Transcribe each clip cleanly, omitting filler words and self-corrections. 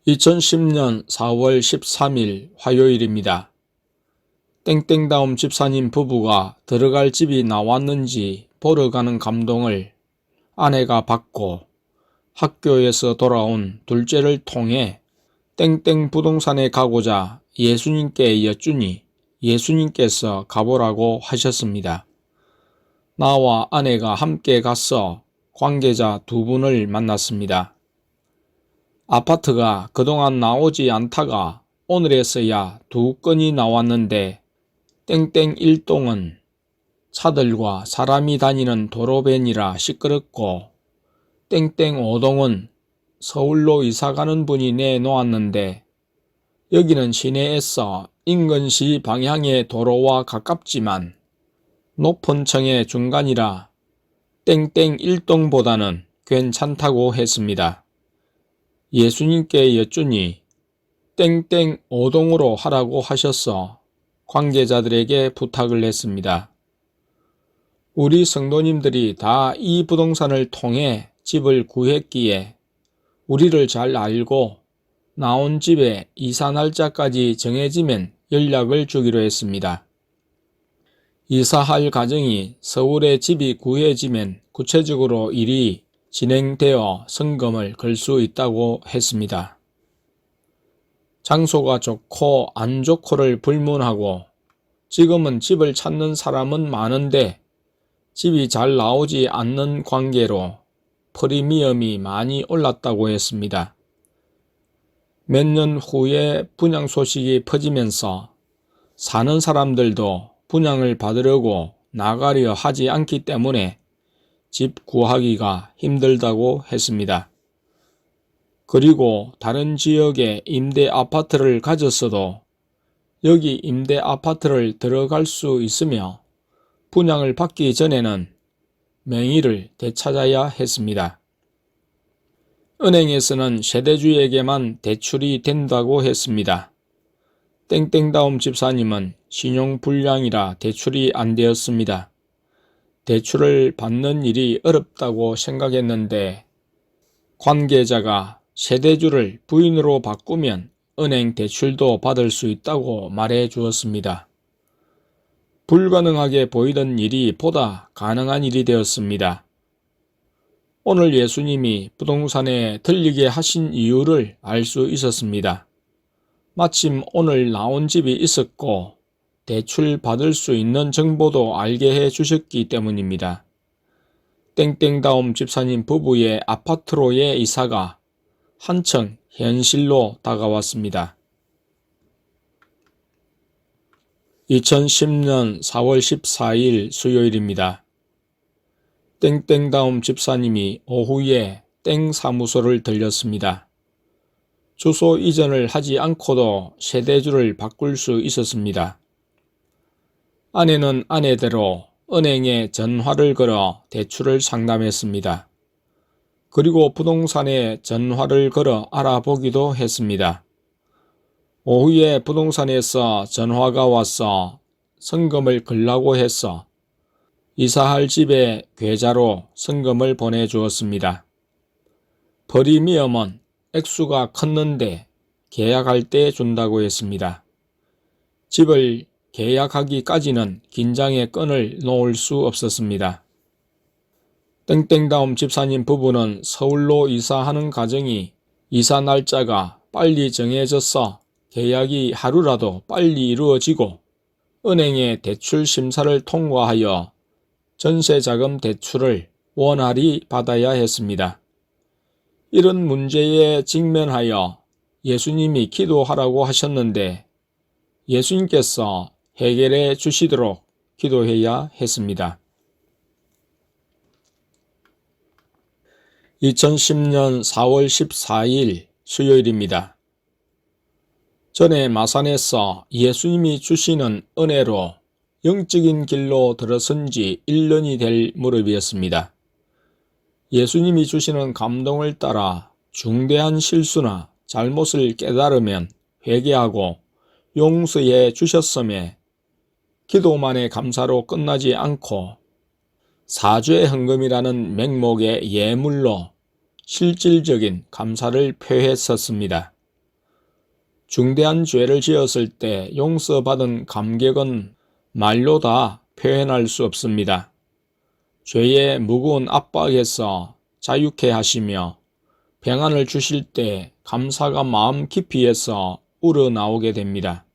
2010년 4월 13일 화요일입니다. 땡땡다움 집사님 부부가 들어갈 집이 나왔는지 보러 가는 감동을 아내가 받고 학교에서 돌아온 둘째를 통해 땡땡 부동산에 가고자 예수님께 여쭈니 예수님께서 가보라고 하셨습니다. 나와 아내가 함께 가서 관계자 두 분을 만났습니다. 아파트가 그동안 나오지 않다가 오늘에서야 두 건이 나왔는데 땡땡 1동은 차들과 사람이 다니는 도로변이라 시끄럽고 땡땡 5동은 서울로 이사가는 분이 내놓았는데 여기는 시내에서 인근시 방향의 도로와 가깝지만 높은 층의 중간이라 땡땡 1동보다는 괜찮다고 했습니다. 예수님께 여쭈니 땡땡 5동으로 하라고 하셔서 관계자들에게 부탁을 했습니다. 우리 성도님들이 다 이 부동산을 통해 집을 구했기에 우리를 잘 알고 나온 집에 이사 날짜까지 정해지면 연락을 주기로 했습니다. 이사할 가정이 서울에 집이 구해지면 구체적으로 일이 진행되어 성금을 걸 수 있다고 했습니다. 장소가 좋고 안 좋고를 불문하고 지금은 집을 찾는 사람은 많은데 집이 잘 나오지 않는 관계로 프리미엄이 많이 올랐다고 했습니다. 몇 년 후에 분양 소식이 퍼지면서 사는 사람들도 분양을 받으려고 나가려 하지 않기 때문에 집 구하기가 힘들다고 했습니다. 그리고 다른 지역에 임대 아파트를 가졌어도 여기 임대 아파트를 들어갈 수 있으며 분양을 받기 전에는 명의를 되찾아야 했습니다. 은행에서는 세대주에게만 대출이 된다고 했습니다. 땡땡다움 집사님은 신용불량이라 대출이 안 되었습니다. 대출을 받는 일이 어렵다고 생각했는데 관계자가 세대주를 부인으로 바꾸면 은행 대출도 받을 수 있다고 말해 주었습니다. 불가능하게 보이던 일이 보다 가능한 일이 되었습니다. 오늘 예수님이 부동산에 들리게 하신 이유를 알 수 있었습니다. 마침 오늘 나온 집이 있었고 대출 받을 수 있는 정보도 알게 해 주셨기 때문입니다. 땡땡다움 집사님 부부의 아파트로의 이사가 한층 현실로 다가왔습니다. 2010년 4월 14일 수요일입니다. 땡땡다움 집사님이 오후에 땡 사무소를 들렸습니다. 주소 이전을 하지 않고도 세대주를 바꿀 수 있었습니다. 아내는 아내대로 은행에 전화를 걸어 대출을 상담했습니다. 그리고 부동산에 전화를 걸어 알아보기도 했습니다. 오후에 부동산에서 전화가 와서 성금을 걸라고 해서 이사할 집에 계좌로 성금을 보내주었습니다. 프리미엄은 액수가 컸는데 계약할 때 준다고 했습니다. 집을 계약하기까지는 긴장의 끈을 놓을 수 없었습니다. 땡땡다움 집사님 부부는 서울로 이사하는 가정이 이사 날짜가 빨리 정해져서 계약이 하루라도 빨리 이루어지고 은행의 대출 심사를 통과하여 전세자금 대출을 원활히 받아야 했습니다. 이런 문제에 직면하여 예수님이 기도하라고 하셨는데 예수님께서 해결해 주시도록 기도해야 했습니다. 2010년 4월 14일 수요일입니다. 전에 마산에서 예수님이 주시는 은혜로 영적인 길로 들어선 지 1년이 될 무렵이었습니다. 예수님이 주시는 감동을 따라 중대한 실수나 잘못을 깨달으면 회개하고 용서해 주셨음에 기도만의 감사로 끝나지 않고 사죄 헌금이라는 명목의 예물로 실질적인 감사를 표했었습니다. 중대한 죄를 지었을 때 용서받은 감격은 말로 다 표현할 수 없습니다. 죄의 무거운 압박에서 자유케 하시며 평안을 주실 때 감사가 마음 깊이에서 우러나오게 됩니다.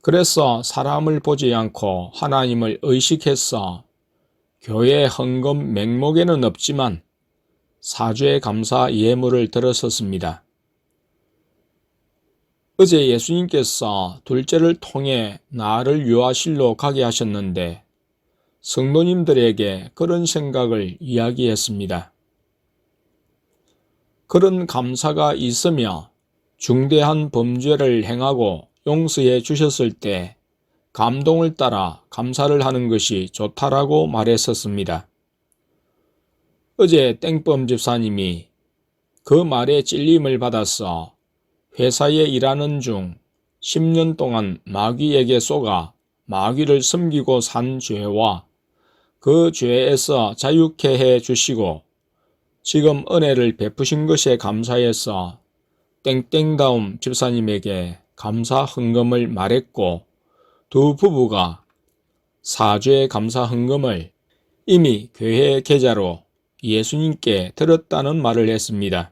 그래서 사람을 보지 않고 하나님을 의식해서 교회 헌금 명목에는 없지만 사죄 감사 예물을 들었었습니다. 어제 예수님께서 둘째를 통해 나를 유아실로 가게 하셨는데 성도님들에게 그런 생각을 이야기했습니다. 그런 감사가 있으며 중대한 범죄를 행하고 용서해 주셨을 때 감동을 따라 감사를 하는 것이 좋다라고 말했었습니다. 어제 땡범 집사님이 그 말에 찔림을 받아서 회사에 일하는 중 10년 동안 마귀에게 속아 마귀를 섬기고 산 죄와 그 죄에서 자유케 해 주시고 지금 은혜를 베푸신 것에 감사해서 땡땡다움 집사님에게 감사 헌금을 말했고 두 부부가 사죄 감사 헌금을 이미 교회 계좌로 예수님께 드렸다는 말을 했습니다.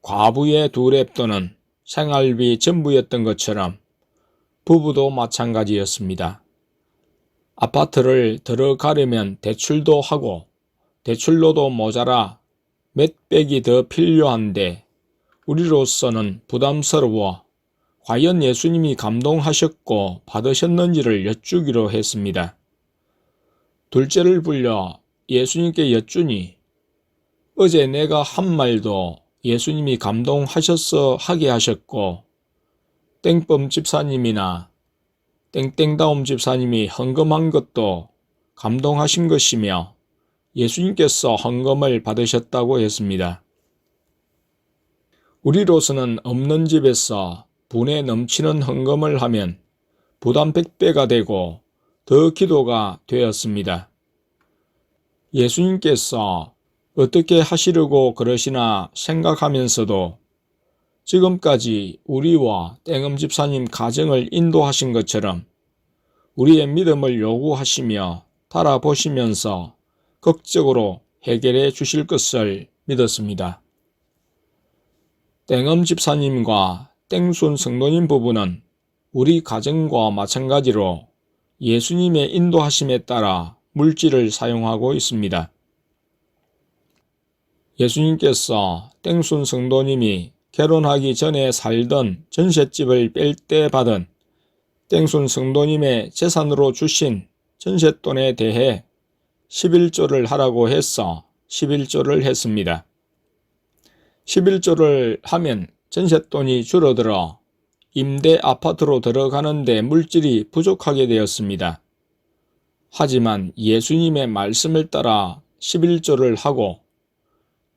과부의 두 랩돈은 생활비 전부였던 것처럼 부부도 마찬가지였습니다. 아파트를 들어가려면 대출도 하고 대출로도 모자라 몇백이 더 필요한데 우리로서는 부담스러워 과연 예수님이 감동하셨고 받으셨는지를 여쭈기로 했습니다. 둘째를 불러 예수님께 여쭈니 어제 내가 한 말도 예수님이 감동하셔서 하게 하셨고 땡범 집사님이나 땡땡다움 집사님이 헌금한 것도 감동하신 것이며 예수님께서 헌금을 받으셨다고 했습니다. 우리로서는 없는 집에서 분에 넘치는 헌금을 하면 부담 100배가 되고 더 기도가 되었습니다. 예수님께서 어떻게 하시려고 그러시나 생각하면서도 지금까지 우리와 땡엄 집사님 가정을 인도하신 것처럼 우리의 믿음을 요구하시며 달아보시면서 극적으로 해결해 주실 것을 믿었습니다. 땡엄 집사님과 땡순 성도님 부부는 우리 가정과 마찬가지로 예수님의 인도하심에 따라 물질을 사용하고 있습니다. 예수님께서 땡순 성도님이 결혼하기 전에 살던 전셋집을 뺄 때 받은 땡순 성도님의 재산으로 주신 전셋돈에 대해 11조를 하라고 해서 11조를 했습니다. 11조를 하면 전셋돈이 줄어들어 임대 아파트로 들어가는데 물질이 부족하게 되었습니다. 하지만 예수님의 말씀을 따라 11조를 하고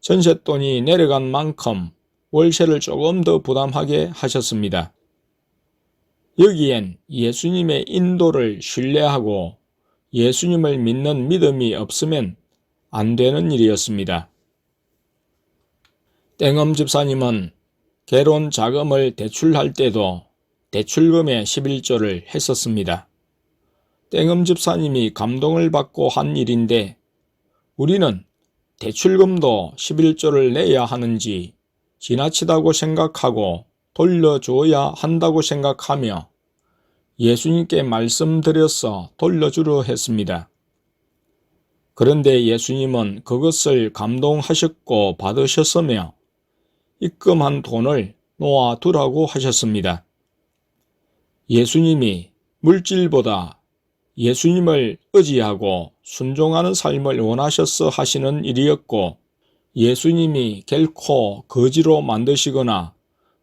전셋돈이 내려간 만큼 월세를 조금 더 부담하게 하셨습니다. 여기엔 예수님의 인도를 신뢰하고 예수님을 믿는 믿음이 없으면 안 되는 일이었습니다. 땡엄 집사님은 결혼 자금을 대출할 때도 대출금의 11조를 했었습니다. 땡엄 집사님이 감동을 받고 한 일인데 우리는 대출금도 11조를 내야 하는지 지나치다고 생각하고 돌려줘야 한다고 생각하며 예수님께 말씀드려서 돌려주려 했습니다. 그런데 예수님은 그것을 감동하셨고 받으셨으며 입금한 돈을 놓아두라고 하셨습니다. 예수님이 물질보다 예수님을 의지하고 순종하는 삶을 원하셔서 하시는 일이었고 예수님이 결코 거지로 만드시거나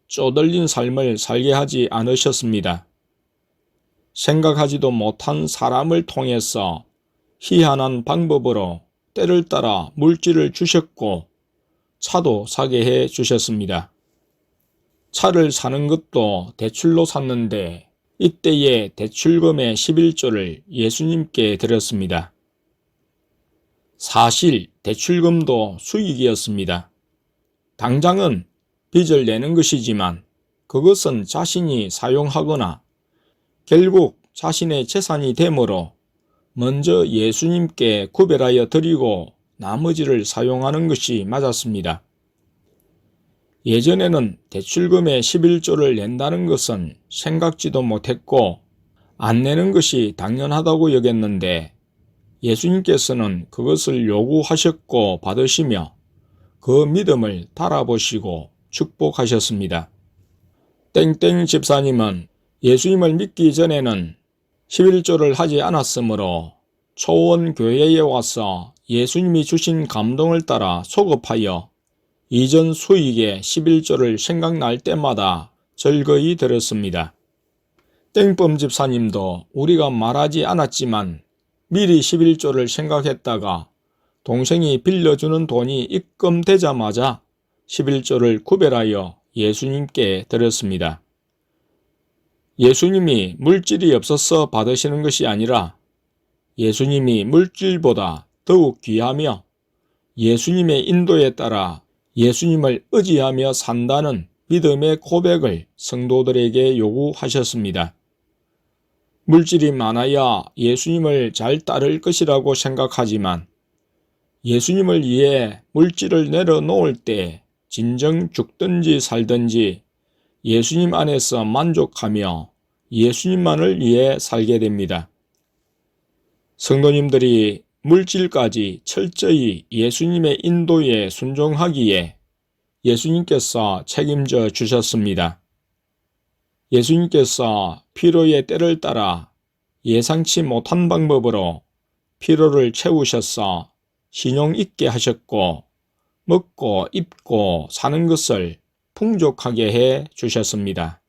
쪼들린 삶을 살게 하지 않으셨습니다. 생각하지도 못한 사람을 통해서 희한한 방법으로 때를 따라 물질을 주셨고 차도 사게 해 주셨습니다. 차를 사는 것도 대출로 샀는데 이때의 대출금의 11조를 예수님께 드렸습니다. 사실 대출금도 수익이었습니다. 당장은 빚을 내는 것이지만 그것은 자신이 사용하거나 결국 자신의 재산이 되므로 먼저 예수님께 구별하여 드리고 나머지를 사용하는 것이 맞았습니다. 예전에는 대출금의 11조를 낸다는 것은 생각지도 못했고 안 내는 것이 당연하다고 여겼는데 예수님께서는 그것을 요구하셨고 받으시며 그 믿음을 달아보시고 축복하셨습니다. 땡땡 집사님은 예수님을 믿기 전에는 11조를 하지 않았으므로 초원교회에 와서 예수님이 주신 감동을 따라 소급하여 이전 수익의 11조를 생각날 때마다 즐거이 들었습니다. 땡범 집사님도 우리가 말하지 않았지만 미리 11조를 생각했다가 동생이 빌려주는 돈이 입금되자마자 11조를 구별하여 예수님께 드렸습니다. 예수님이 물질이 없어서 받으시는 것이 아니라 예수님이 물질보다 더욱 귀하며 예수님의 인도에 따라 예수님을 의지하며 산다는 믿음의 고백을 성도들에게 요구하셨습니다. 물질이 많아야 예수님을 잘 따를 것이라고 생각하지만 예수님을 위해 물질을 내려놓을 때 진정 죽든지 살든지 예수님 안에서 만족하며 예수님만을 위해 살게 됩니다. 성도님들이 물질까지 철저히 예수님의 인도에 순종하기에 예수님께서 책임져 주셨습니다. 예수님께서 피로의 때를 따라 예상치 못한 방법으로 피로를 채우셔서 신용 있게 하셨고 먹고 입고 사는 것을 풍족하게 해 주셨습니다.